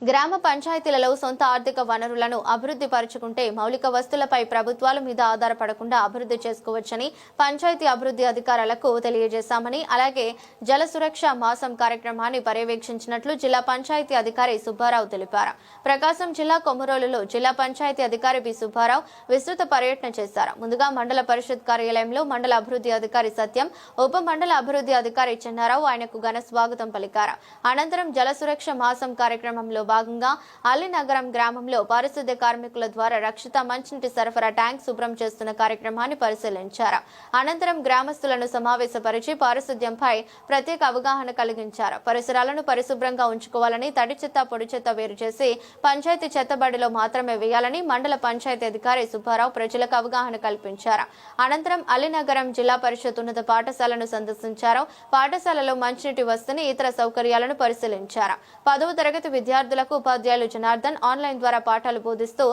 గ్రామ పంచాయతీలలో సొంత ఆర్థిక వనరులను అభివృద్ధి పరుచుకుంటే మౌలిక వస్తువులపై ప్రభుత్వాల మీద ఆధారపడకుండా అభివృద్ధి చేసుకోవచ్చని పంచాయతీ అభివృద్ధి అధికారులకు తెలియజేశామని, అలాగే జల సురక్ష మాసం కార్యక్రమాన్ని పర్యవేక్షించినట్లు జిల్లా పంచాయతీ అధికారి సుబ్బారావు తెలిపారు. ప్రకాశం జిల్లా కొమరోలులో జిల్లా పంచాయతీ అధికారి బి సుబ్బారావు విస్తృత పర్యటన చేశారు. ముందుగా మండల పరిషత్ కార్యాలయంలో మండల అభివృద్ధి అధికారి సత్యం, ఉప మండల అభివృద్ధి అధికారి చెన్నారావు ఆయనకు ఘన స్వాగతం పలికారు. అనంతరం జల సురక్ష మాసం కార్యక్రమంలో భాగంగా అల్లినగరం గ్రామంలో పారిశుద్ధ్య కార్మికుల ద్వారా రక్షిత మంచినీటి సరఫరా ట్యాంక్ శుభ్రం చేస్తున్న కార్యక్రమాన్ని పరిశీలించారు. అనంతరం గ్రామస్తులను సమావేశపరిచి పారిశుద్ధ్యంపై ప్రత్యేక అవగాహన కలిగించారు. పరిసరాలను పరిశుభ్రంగా ఉంచుకోవాలని, తడి చెత్త పొడి చెత్త వేరు చేసి పంచాయతీ చెత్తబడిలో మాత్రమే వేయాలని మండల పంచాయతీ అధికారి సుబ్బారావు ప్రజలకు అవగాహన కల్పించారు. అనంతరం అల్లినగరం జిల్లా పరిషత్ ఉన్నత పాఠశాలను సందర్శించారు. పాఠశాలలో మంచినీటి వసతిని, ఇతర సౌకర్యాలను పరిశీలించారు. 10వ తరగతి విద్యార్థులకు ఉపాధ్యాయులు జనార్దన్ ఆన్లైన్ ద్వారా పాఠాలు బోధిస్తూ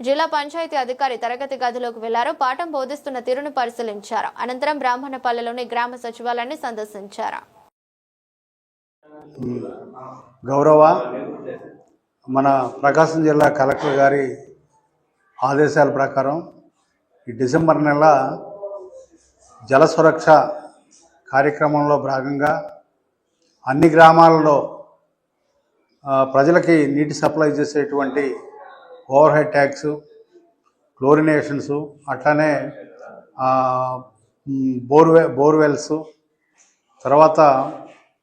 జిల్లా పంచాయతీ అధికారి తరగతి గదిలోకి వెళ్లారు. పాఠం బోధిస్తున్న తీరును పరిశీలించారు. అనంతరం బ్రాహ్మణపల్లెలోని గ్రామ సచివాలయాన్ని సందర్శించారు. గౌరవ మన ప్రకాశం జిల్లా కలెక్టర్ గారి ఆదేశాల ప్రకారం ఈ డిసెంబర్ నెల జల సురక్ష కార్యక్రమంలో భాగంగా అన్ని గ్రామాలలో ప్రజలకి నీటి సప్లై చేసేటువంటి ఓవర్ హెడ్ ట్యాంక్స్, క్లోరినేషన్స్, అట్లానే బోర్వెల్స్, తర్వాత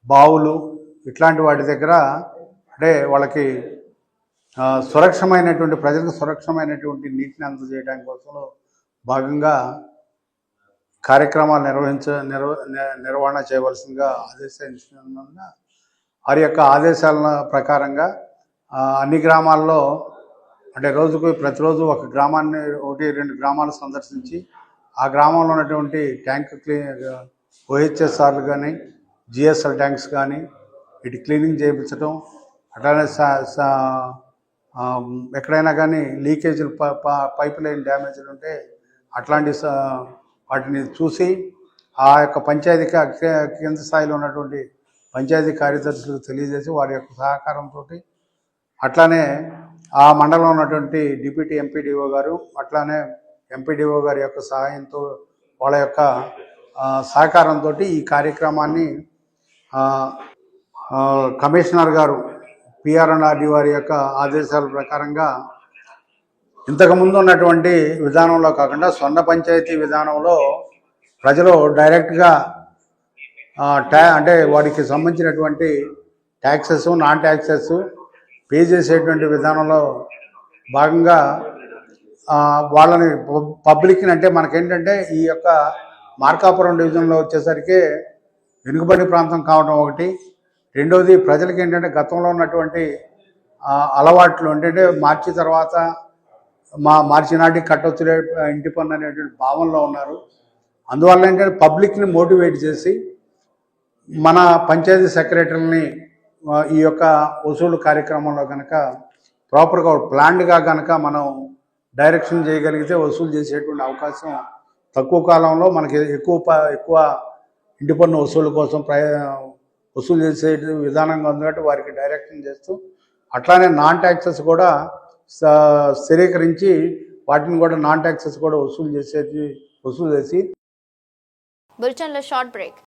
బావులు, ఇట్లాంటి వాటి దగ్గర అంటే వాళ్ళకి సురక్షమైనటువంటి ప్రజలకు సురక్షమైనటువంటి నీటిని అందజేయడానికి కోసం భాగంగా కార్యక్రమాలు నిర్వహణ చేయవలసిందిగా ఆదేశించినందున వారి యొక్క ఆదేశాల ప్రకారంగా అన్ని గ్రామాల్లో అంటే ప్రతిరోజు ఒక గ్రామాన్ని 1-2 గ్రామాలు సందర్శించి ఆ గ్రామంలో ఉన్నటువంటి ట్యాంక్ ఓహెచ్ఎస్ఆర్లు కానీ, జిఎస్ఎల్ ట్యాంక్స్ కానీ వీటి క్లీనింగ్ చేయించడం, అట్లానే ఎక్కడైనా కానీ లీకేజీలు పైప్ లైన్ డ్యామేజ్లు ఉంటే అట్లాంటి వాటిని చూసి ఆ యొక్క పంచాయతీకి కింద స్థాయిలో ఉన్నటువంటి పంచాయతీ కార్యదర్శులకు తెలియజేసి వారి యొక్క సహకారంతో, అట్లానే ఆ మండలంలో ఉన్నటువంటి డిప్యూటీ ఎంపీడీఓ గారు, అట్లానే ఎంపీడీఓ గారి యొక్క సహాయంతో వాళ్ళ యొక్క సహకారంతో ఈ కార్యక్రమాన్ని కమిషనర్ గారు పిఆర్ఎన్ఆర్డి వారి యొక్క ఆదేశాల ప్రకారంగా ఇంతకుముందు ఉన్నటువంటి విధానంలో కాకుండా స్వర్ణ పంచాయతీ విధానంలో ప్రజలు డైరెక్ట్గా అంటే వాడికి సంబంధించినటువంటి ట్యాక్సెస్, నాన్ ట్యాక్సెస్ పే చేసేటువంటి విధానంలో భాగంగా వాళ్ళని పబ్లిక్ని అంటే మనకేంటంటే ఈ యొక్క మార్కాపురం డివిజన్లో వచ్చేసరికి వెనుకబడి ప్రాంతం కావడం ఒకటి, రెండోది ప్రజలకి ఏంటంటే గతంలో ఉన్నటువంటి అలవాట్లు ఏంటంటే మార్చి తర్వాత మార్చి నాటికి కట్టొచ్చులే ఇంటి పన్ను అనేటువంటి భావనలో ఉన్నారు. అందువల్ల ఏంటంటే పబ్లిక్ని మోటివేట్ చేసి మన పంచాయతీ సెక్రటరీని ఈ యొక్క వసూలు కార్యక్రమంలో కనుక ప్రాపర్గా ప్లాన్డ్గా కనుక మనం డైరెక్షన్ చేయగలిగితే వసూలు చేసేటువంటి అవకాశం తక్కువ కాలంలో మనకి ఎక్కువ ఇంటి పన్ను వసూలు కోసం వసూలు చేసే విధానంగా ఉంది. వారికి డైరెక్షన్ చేస్తూ అట్లానే నాన్ ట్యాక్సెస్ కూడా స్థిరీకరించి వాటిని కూడా నాన్ ట్యాక్సెస్ కూడా వసూలు చేసి బులెటిన్లో షార్ట్ బ్రేక్.